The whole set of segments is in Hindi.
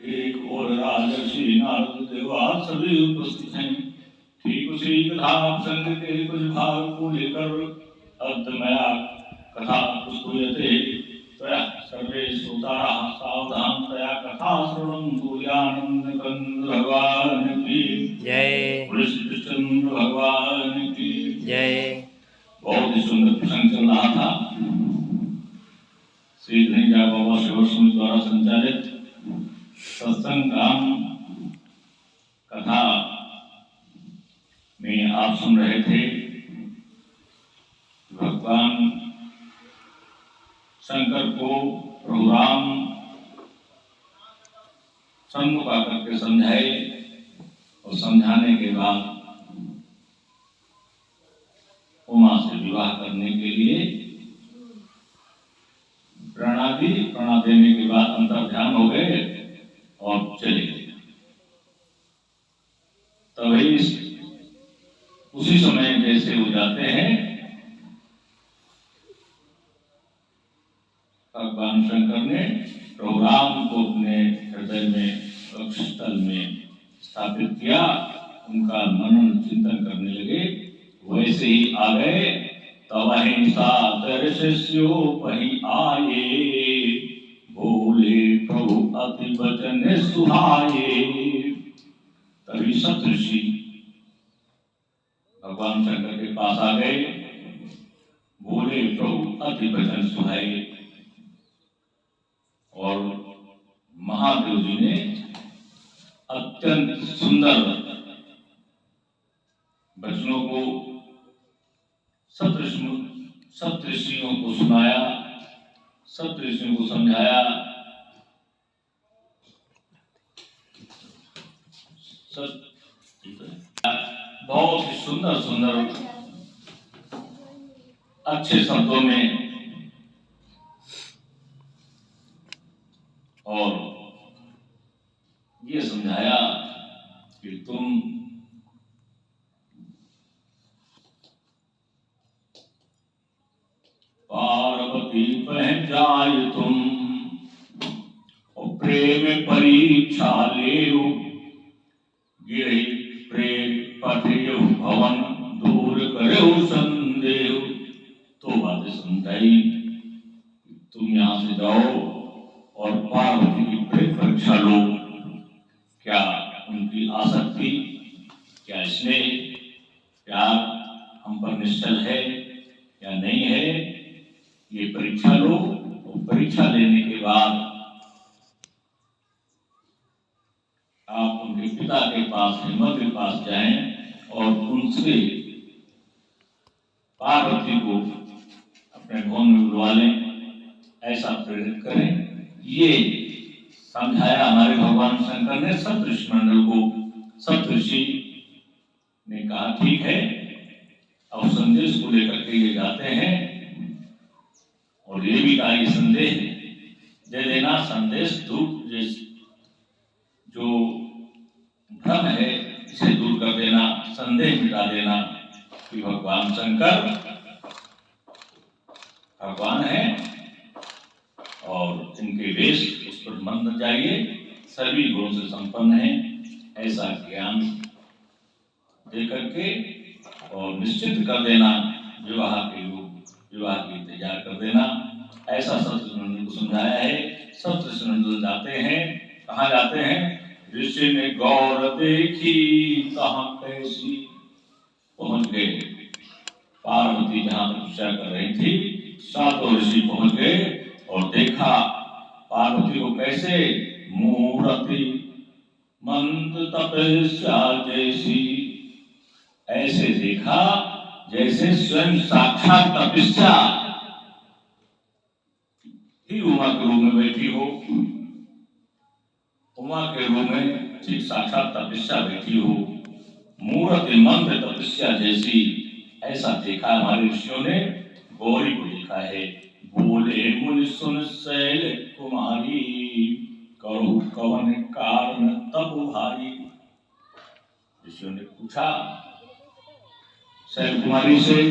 एक और राजर्षि नारद देवा सभी उपस्थित हैं। ठीक उसी कथा प्रसंग के कुछ भाग को लेकर अद्यमया कथा प्रस्तूयते त्वया सर्वे श्रोतारः सावधानतया कथा श्रवणं कुर्यानंद भगवान की जय। बोले श्री कृष्ण भगवान की जय। बहुत ही सुंदर प्रसंग चल रहा था। श्री धनीजा बाबा सेवा समिति द्वारा संचालित सत्संग राम कथा में आप सुन रहे थे। भगवान शंकर को प्रभु राम सम्मुख आकर के समझाए और समझाने के बाद उमा से विवाह करने के लिए प्रणा देने के बाद अंतर्ध्यान हो गए और चले गए। तभी उसी समय जैसे हो जाते हैं, भगवान शंकर ने प्रभु राम को अपने हृदय में वक्षस्थल में स्थापित किया। उनका मनन चिंतन करने लगे। वैसे ही आ गए। तब अहिंसा शिष्यो वही आए, बोले प्रभु अति वचन सुहाए। तभी सप्तऋषि भगवान शंकर के पास आ गए। बोले प्रभु अति वचन सुहाए। और महादेव जी ने अत्यंत सुंदर वचनों को सप्तऋषियों को सुनाया, सप्तऋषियों को समझाया। बहुत ही सुंदर सुंदर अच्छे शब्दों में और ये समझाया कि तुम पार्वती पहन जाए तुम और प्रेम परीक्षा ले, गिरे प्रेम पठेयो भवन दूर करे संदेह। तो बातें समझाई। तुम यहाँ से जाओ और पार्वती की प्रेम परीक्षा लो। क्या उनकी आसक्ति, क्या स्नेह, प्यार हम पर निश्चल है या नहीं है, ये परीक्षा लो। और परीक्षा लेने के बाद आप उनके पिता के पास, हिमवत के पास जाएं और उनसे पार्वती को अपने भवन में बुलवा लें, ऐसा प्रेरित करें। ये समझाया हमारे भगवान शंकर ने सप्तऋषि मंडल को। सप्तऋषि ने कहा ठीक है। अब संदेश को लेकर के ये जाते हैं और ये भी कहा ये संदेश दे देना, संदेश दूर, जो भ्रम है इसे दूर कर देना, संदेह मिटा देना कि भगवान शंकर भगवान है और इनके वेश उस पर मन चाहिए, सभी गुणों से संपन्न है, ऐसा ज्ञान दे करके और निश्चित कर देना। विवाह की तैयार कर देना, ऐसा सप्तऋषि मंडल को समझाया है। सप्तऋषि मंडल जाते हैं। कहाँ जाते हैं? ऋषि ने गौर देखी कहाँ कैसी, पहुंच गए। पार्वती जहाँ तपस्या कर रही थी, सातों ऋषि पहुंच गए और देखा पार्वती को कैसे, मूर्ति मंद तपस्या जैसी। ऐसे देखा जैसे स्वयं साक्षात तपस्या ही उमा के रूप में बैठी हो। उमा के रूप में ठीक साक्षात तपस्या बैठी हो, मूर्ति मंद तपस्या जैसी। ऐसा देखा हमारे ऋषियों ने। गौरी को देखा है। बोले मुनि सुन शैल कुमारी, करो कवन कारण तब भारी। ऋषियों ने पूछा शैल कुमारी से,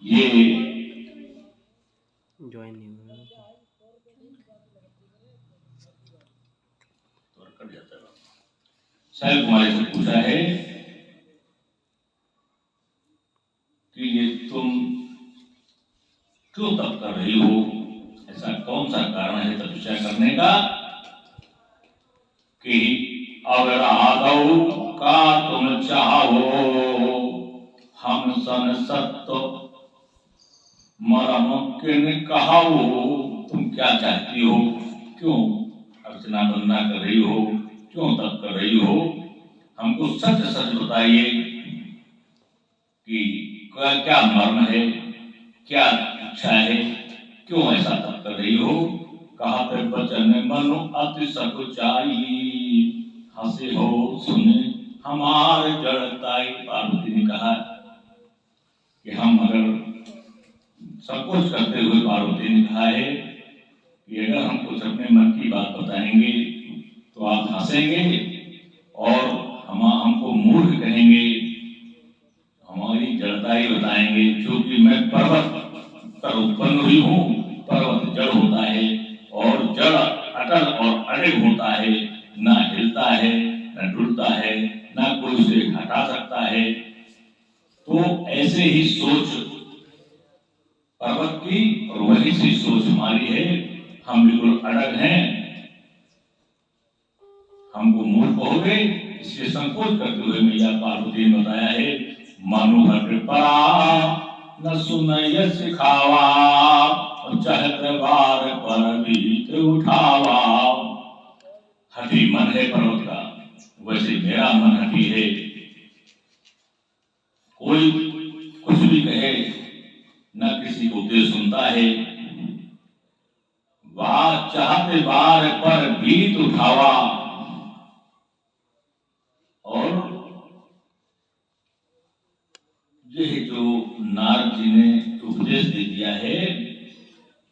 ये ज्वाइन नहीं हुआ। शैल कुमारी से पूछा है कि ये तुम क्यों तप कर रही हो, ऐसा कौन सा कारण है तपस्या करने का? कि अगर आदौ का तुम चाहो हम सन सत्य मरम किन कहाओ, तुम क्या चाहती हो, क्यों अर्चना वंदना कर रही हो, क्यों तप कर रही हो, हमको सच सच बताइए कि क्या मर्म है, क्या इच्छा है, क्यों ऐसा तप कर रही हो? कहा पे बचन मनु अति सकुचाई, हंसे हो सुने हमार जड़ताई। पार्वती ने कहा कि हम अगर संकोच करते हुए पार्वती ने कहा है कि अगर हम कुछ अपने मन की बात बताएंगे तो आप हंसेंगे और हमको मूर्ख कहेंगे, हमारी जड़ताई बताएंगे, क्योंकि मैं पर्वत पर उत्पन्न हुई हूँ। पर्वत जड़ होता है और जड़ अटल और अड़िग होता है, ना हिलता है न डुलता है, ना कोई उसे हटा सकता है। तो ऐसे ही सोच पर्वत की और वही सी सोच हमारी है, हम बिल्कुल अड़ग हैं, हमको मूर्ख कहोगे, इसलिए संकोच करते हुए मैया पार्वती ने बताया है मनुहर परा न सुनय सिखावा, चहत बार पर बीत उठावा। हठी मन है पर्वत का, वैसे मेरा मन हठी है, कोई कुछ भी कहे न किसी को दिल सुनता है, वाह चाहते बार पर बीत उठावा। और यह जो नारद जी ने उपदेश दे दिया है,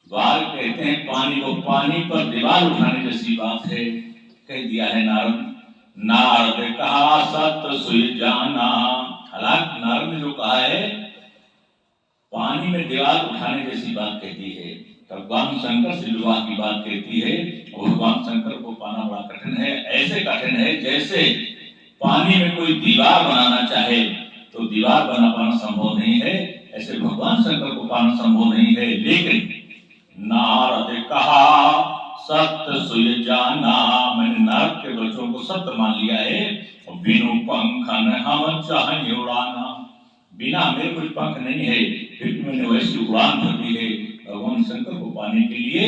द्वार कहते हैं पानी को पानी पर दीवार उठाने जैसी बात है, कह दिया है नारद। नारद कहा सत्य सुई जाना, हालांकि नारद ने जो कहा है पानी में दीवार उठाने जैसी बात कहती है, भगवान शंकर से विवाह की बात कहती है, और भगवान शंकर को पाना बड़ा कठिन है, ऐसे कठिन है जैसे पानी में कोई दीवार बनाना चाहे तो दीवार बना पाना संभव नहीं है, ऐसे भगवान शंकर को पाना संभव नहीं है। लेकिन नारद कहा सत्य सुय जाना, मैंने नारद के बच्चों को सत्य मान लिया है, और बिनु पंखन हम चाहे उड़ाना, बिना मेरे कोई पंख नहीं है फिर भी मैंने वैसी उड़ान भर दी है भगवान शंकर को पाने के लिए।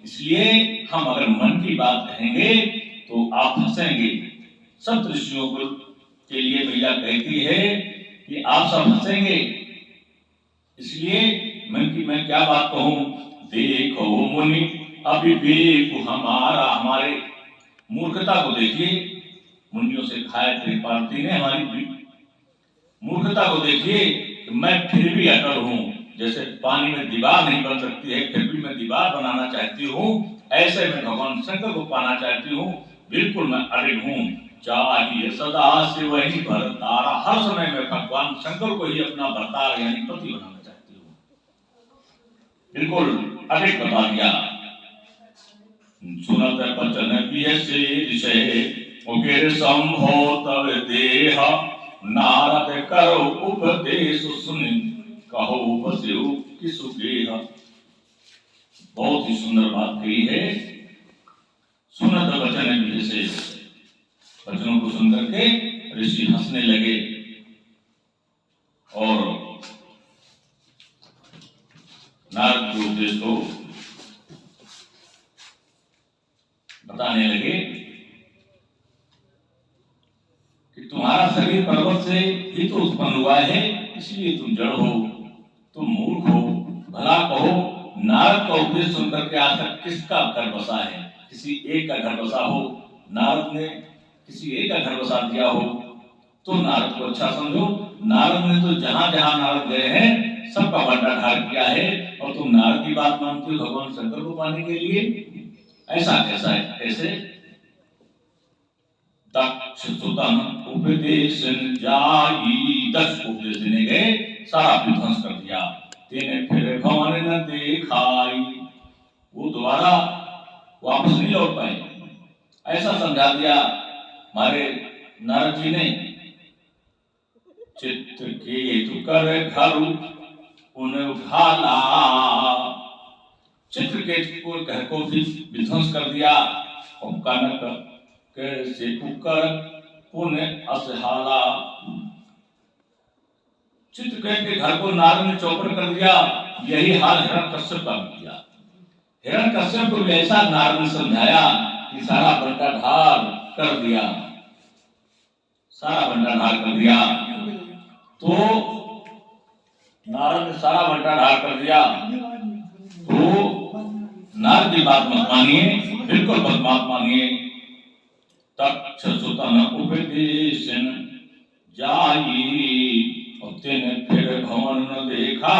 इसलिए हम अगर मन की बात कहेंगे तो आप हंसेंगे। सब ऋषियों को के लिए मैया कहती है कि आप सब हंसेंगे, इसलिए मैं क्या बात कहूं, देखो मुनि अविवेक हमारा, हमारे मूर्खता को देखिए। मुनियों से खाए थे पार्वती ने, हमारी मूर्खता को देखिए कि मैं फिर भी अटल हूं, जैसे पानी में दीवार नहीं बन सकती है फिर भी मैं दीवार बनाना चाहती हूँ, ऐसे मैं भगवान शंकर को पाना चाहती हूँ, बिल्कुल मैं अड़िग हूँ। चाहिए सदा से वही भरतारा, हर समय मैं भगवान शंकर को ही अपना भरतार यानी पति बनाना चाहती हूँ, बिल्कुल अड़िग बता दिया। सुनत बचन पियसे ऋषे उगिर संभो तव देह, नारद करो उपदेश सुन कहो बस्यो किसु गेह। बहुत ही सुंदर बात कही है। सुनत बचन पियसे, वचनों को सुनकर के ऋषि हंसने लगे और नारद के उपदेश को बताने लगे कि तुम्हारा शरीर पर्वत से ही तो उत्पन्न हुआ है, इसलिए तुम जड़ हो, तुम मूर्ख हो। भला कहो नारद का उपदेश सुनकर के आज तक किसका घर बसा है? किसी एक का घर बसा हो, नारद ने किसी एक का घर बसा दिया हो तो नारद को अच्छा समझो। नारद ने तो जहां जहां नारद गए हैं सबका बंटाढार किया है, और तुम नारद की बात मानते हो भगवान शंकर को पाने के लिए? ऐसा कैसा है? कैसे? दक्ष सुतन उपदेश जाई, दक्ष उपदेश देने गए, सारा विध्वंस कर दिया। तेने फिर भवन न देखाई, वो दोबारा वापस नहीं लौट पाए। ऐसा समझा दिया हमारे नारद जी ने चित्र केतु कर घर उन उघाला, चित्रकेतु को घर को भी विध्वंस कर दिया और कनक कैसे कुकर पुण्य असहाला। चित्रकेतु के घर को नारद ने चौपट कर दिया। यही हाल हिरण्यकश्यप का भी किया। हिरण्यकश्यप को भी ऐसा नारद ने समझाया कि सारा बंटाढार कर दिया, सारा बंटाढार कर दिया। तो नारद ने सारा बंटाढार कर दिया तो नारद की बात मत मानिए, बिल्कुल मत मानिए। तक्षसुतन उपदेशन जाई और तेने फिर भवन न देखा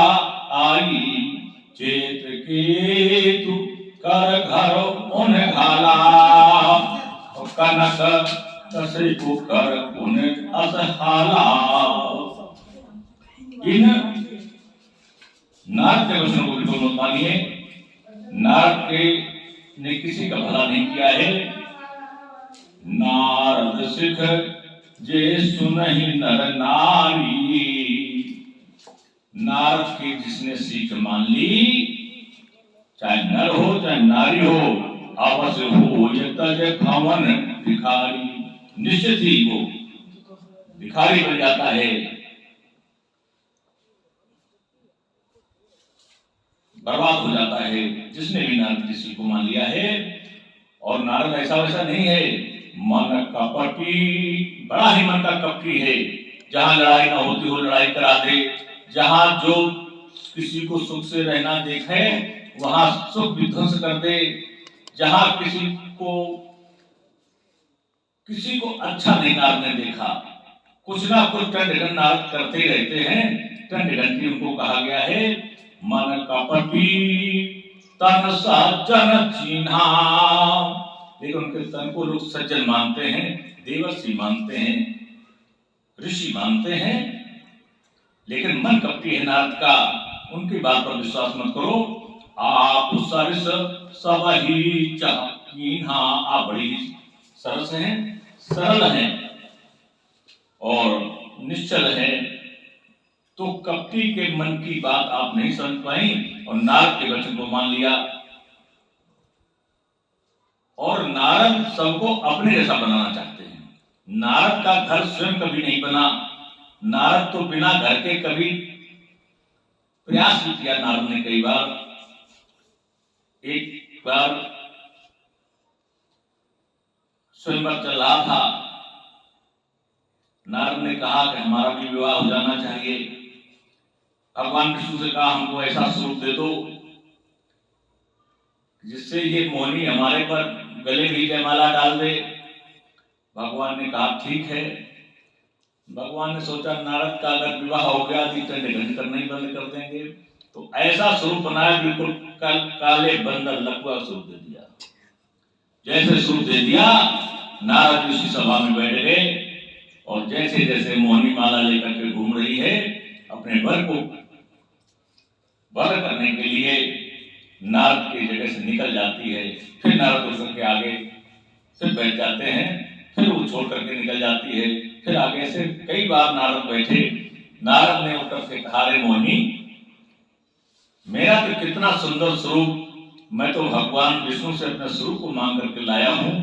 आई। चित्रकेतु कर घर उन घाला और कनक कसई को कर उन असहाला। इन नारद के वचनों को बिल्कुल मत मानिए। नारद के ने किसी का भला नहीं किया है। नारद सिख जे सुनहि नर नारी, नारद की जिसने सीख मान ली, चाहे नर हो चाहे नारी हो, अवश्य हो ये तज भवन भिखारी। निश्चित ही वो भिखारी बन जाता है, बर्बाद हो जाता है जिसने भी नारद की सीख को मान लिया है। और नारद ऐसा वैसा नहीं है, मन कपटी, बड़ा ही मन का कपटी है। जहां लड़ाई ना होती हो लड़ाई करा दे, जहां जो किसी को सुख से रहना देखे वहां सुख विध्वंस कर दे, जहां किसी को अच्छा नहीं नारद ने देखा, कुछ ना कुछ टंडघन नारद करते ही रहते हैं। टंडघंटी उनको कहा गया है। मन कपटी तन सज्जन चिन्हा, लेकिन उनके तन को लोग सज्जन मानते हैं, देवर्षि मानते हैं, ऋषि मानते हैं, लेकिन मन कपटी है नारद का। उनकी बात पर विश्वास मत करो। आप सरस सब ही चिन्हा, आप बड़ी सरस हैं, सरल हैं और निश्चल हैं। तो कपटी के मन की बात आप नहीं समझ पाई और नारद के वचन को मान लिया। और नारद सबको अपने जैसा बनाना चाहते हैं। नारद का घर स्वयं कभी नहीं बना। नारद तो बिना घर के कभी प्रयास भी किया नारद ने कई बार। एक बार स्वयंवर चल रहा था, नारद ने कहा कि हमारा भी विवाह हो जाना चाहिए। भगवान विष्णु से कहा हमको ऐसा स्वरूप दे दो जिससे ये मोहिनी हमारे पर गले भी जयमाला डाल दे। भगवान ने कहा ठीक है। भगवान ने सोचा नारद का अगर विवाह हो गया तो घंट करना ही बंद कर देंगे, तो ऐसा स्वरूप बनाया, बिल्कुल काले बंदर लकुआ स्वरूप दे दिया। जैसे स्वरूप दे दिया, नारद उसी सभा में बैठ गए और जैसे जैसे मोहिनी माला लेकर के घूम रही है, अपने वर को वर करने के लिए नारद की जगह से निकल जाती है। फिर नारद उठ के आगे फिर बैठ जाते हैं, फिर वो छोड़ करके निकल जाती है, फिर आगे से कई बार नारद बैठे। नारद ने उठकर के कहा, रे मोहिनी, मेरा तो कितना सुंदर स्वरूप, मैं तो भगवान विष्णु से अपने स्वरूप को मांग करके लाया हूं,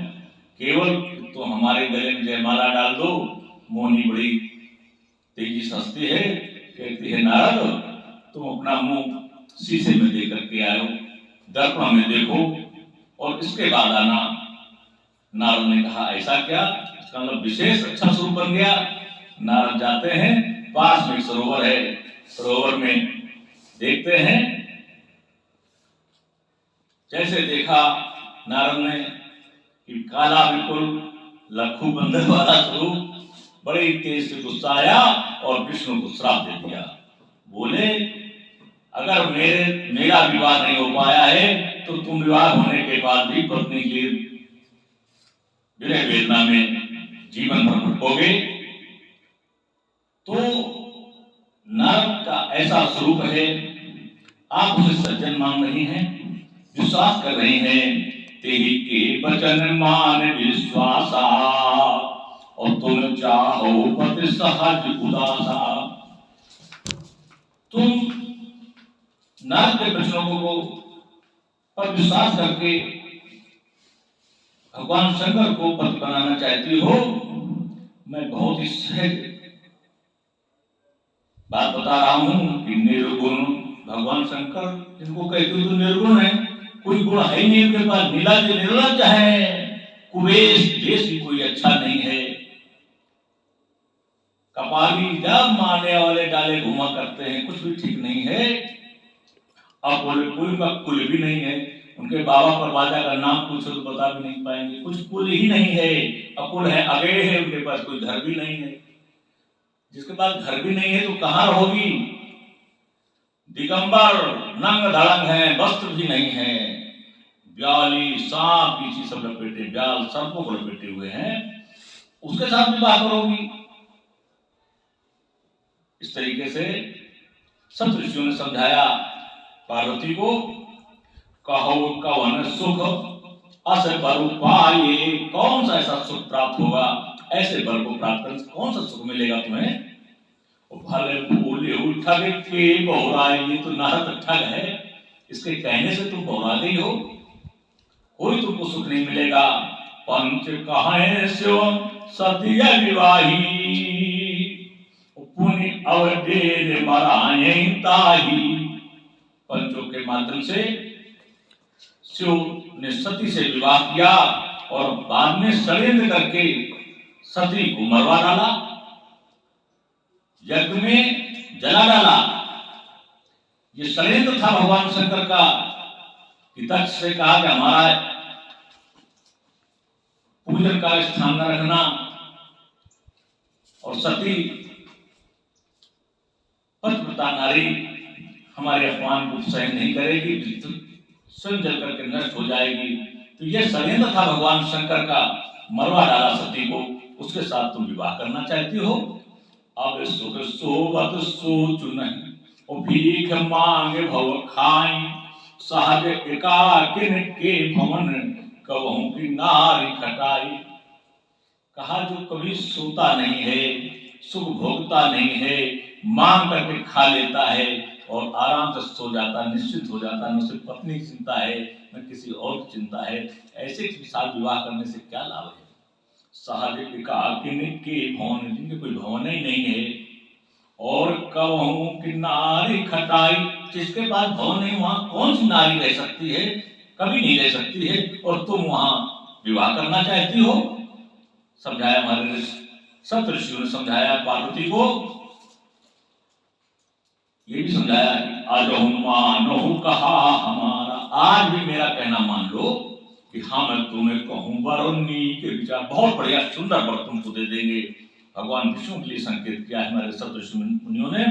केवल तो हमारे गले में जयमाला डाल दो। मोहिनी बड़ी तेजी से हंसती है, कहती है नारद तुम अपना मुंह शीशे में देख करके आयो, दर्पण में देखो और इसके बाद आना। नारद ने कहा ऐसा क्या? इसका मतलब विशेष अच्छा स्वरूप बन गया। नारद जाते हैं, पास में सरोवर है, सरोवर में देखते हैं। जैसे देखा नारद ने कि काला बिल्कुल लखू बंदर वाला स्वरूप, बड़ी तेज से गुस्सा आया और विष्णु को श्राप दे दिया। बोले अगर मेरा विवाह नहीं हो पाया है तो तुम विवाह होने के बाद भी पत्नी की विरह वेदना में जीवन भर भटकोगे। तो नारद का ऐसा स्वरूप है, आप उसे सज्जन मान रही हैं, विश्वास कर रही हैं। तेहि के वचन मान विश्वासा और तुम चाहो पति सहज उदासा। तुम नारद के वचनों को पर विश्वास करके भगवान शंकर को पति बनाना चाहती हो। मैं बहुत ही सहज बात बता रहा हूं कि निर्गुण भगवान शंकर जिनको कहते हो तो निर्गुण है, कोई गुण है ही नहीं उनके पास। नीलाज निर्लज है, कुबेश देश भी कोई अच्छा नहीं है, कपाली जब मारने वाले डाले घुमा करते हैं, कुछ भी ठीक नहीं है। अब बोले कोई का कुल भी नहीं है, उनके बाबा परवाजा का नाम पूछो तो बता भी नहीं पाएंगे, कुछ कुल ही नहीं है। अकुल है, अगेय है, उनके पास कोई घर भी नहीं है। जिसके पास घर भी नहीं है तो कहां रहोगी? दिगंबर नंग धड़ंग है, वस्त्र भी नहीं है, ब्याली सांप पीछे सब लपेटे, ब्याल सर्पों को लपेटे हुए हैं, उसके साथ विवाह करोगी? इस तरीके से सब ऋषियों ने समझाया पार्वती को। कहो कवन सुख अस बर पाए, कौन सा ऐसा सुख प्राप्त होगा, ऐसे बर को प्राप्त करने से कौन सा सुख मिलेगा तुम्हें? भले बोले ठग के बहुराए, ये तो नारद ठग है, इसके कहने से तुम बहुरा गई हो, कोई तुमको सुख नहीं मिलेगा। पंच कहे शिव सतिया विवाही, पुण्य अवडेर मराए ताही। पंचों के माध्यम से शिव ने सती से विवाह किया और बाद में षड्यंत्र करके सती को मरवा डाला, यज्ञ में जला डाला। ये षड्यंत्र था भगवान शंकर का कि दक्ष से कहा कि हमारा पूजन का स्थान न रखना, और सती पतिव्रता नारी हमारे अपमान को सहन नहीं करेगी, स्वयं जल करके नष्ट हो जाएगी। तो यह षड्यंत्र था भगवान शंकर का, मरवा डाला सती को, उसके साथ तुम विवाह करना चाहती हो। अब सुख सोबत सोच नहीं, और भीख मांगे भव खाई, सहज एकाकिन के भवन कहूं की नारी खटाई। कहा जो कभी सोता नहीं है, सुख भोगता नहीं है, मांग करके खा लेता है और आराम से सो जाता, निश्चित हो जाता, न उसे पत्नी की चिंता है न किसी और की चिंता है, ऐसे के साथ विवाह करने से क्या लाभ है? सहज एकाकिन के भवन, जिनके कोई भवन ही नहीं है, और कहूं कि नारी खटाई, जिसके पास भवन नहीं वहां कौन सी नारी रह सकती है? कभी नहीं रह सकती है, और तुम वहां विवाह करना चाहती हो। समझाया हमारे सप्त ऋषियों ने, समझाया पार्वती को, ये भी समझाया आज मानो कहा हमारा, आज भी मेरा कहना मान लो कि हाँ मैं तुम्हें कहूं वरुणी के विचार, बहुत बढ़िया सुंदर वर तुमको दे देंगे। भगवान विष्णु के लिए संकेत किया है हमारे सप्त ऋषि मुनियों ने।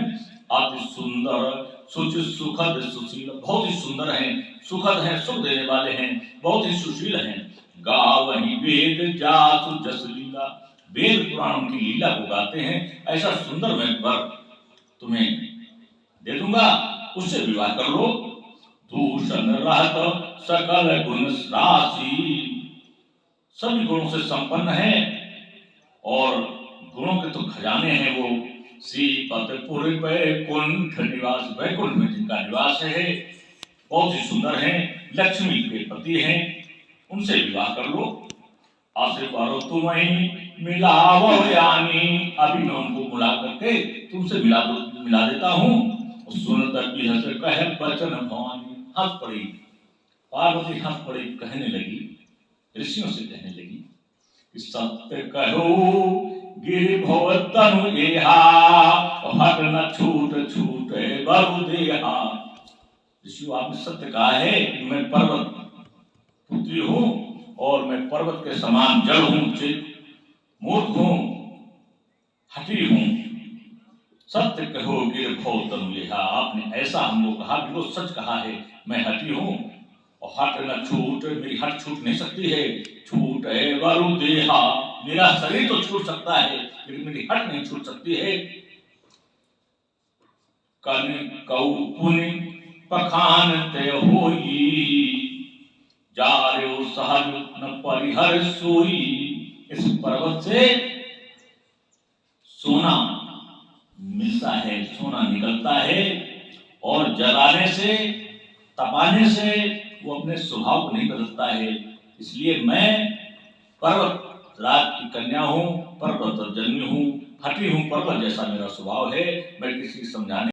अति सुंदर सुचि सुखद सुशील, बहुत ही सुंदर हैं, सुखद हैं, सुख देने वाले हैं, बहुत ही सुशील हैं। गावहि वेद जासु जस लीला, वेद पुराण उनकी लीला को गाते हैं। ऐसा सुंदर मैं वर तुम्हें दे दूंगा, उससे विवाह कर लो। दूषण रहत सकल गुण राशि, सभी गुणों से संपन्न है और गुणों के तो खजाने हैं वो। श्रीपतिपुर वैकुंठ निवास, वैकुंठ में जिनका निवास है, बहुत ही सुंदर हैं, लक्ष्मी के पति हैं, उनसे विवाह कर लो। आशीर्वाद तुम्हें मिलावो यानी, अभी मैं उनको बुला करके तुमसे मिला देता हूँ। सुनत हंस कहे बचन भवानी, हंस पड़ी पार्वती, हंस पड़ी, कहने लगी, ऋषियों से कहने लगी कि सत्य कहो गिर भव तनु एहा, हट न छूट छूटे बहु देहा। ऋषियों आपने सत्य कहा है कि मैं पर्वत पुत्री हूँ और मैं पर्वत के समान जड़ हूँ, मूर्ख हूँ, हठी हूँ। सत्य कहो गिर भव तनु एहा, आपने ऐसा हमको कहा, बिल्कुल सच कहा है, मैं हठी हूँ और हट न छूट, मेरी हट छूट नहीं सकती है। छूट है वरु देहा, मेरा शरीर तो छूट सकता है लेकिन मेरी हट नहीं छूट सकती है। कन कौ पुनि पखान ते होई, जा रे सहज न परिहर सोई। इस पर्वत से सोना मिलता है, सोना निकलता है, और जलाने से, तपाने से वो अपने स्वभाव को नहीं बदलता है। इसलिए मैं पर्वत राज की कन्या हूँ, पर्वत जन्मी हूँ, हटी हूँ पर्वत जैसा मेरा स्वभाव है। मैं किसी समझाने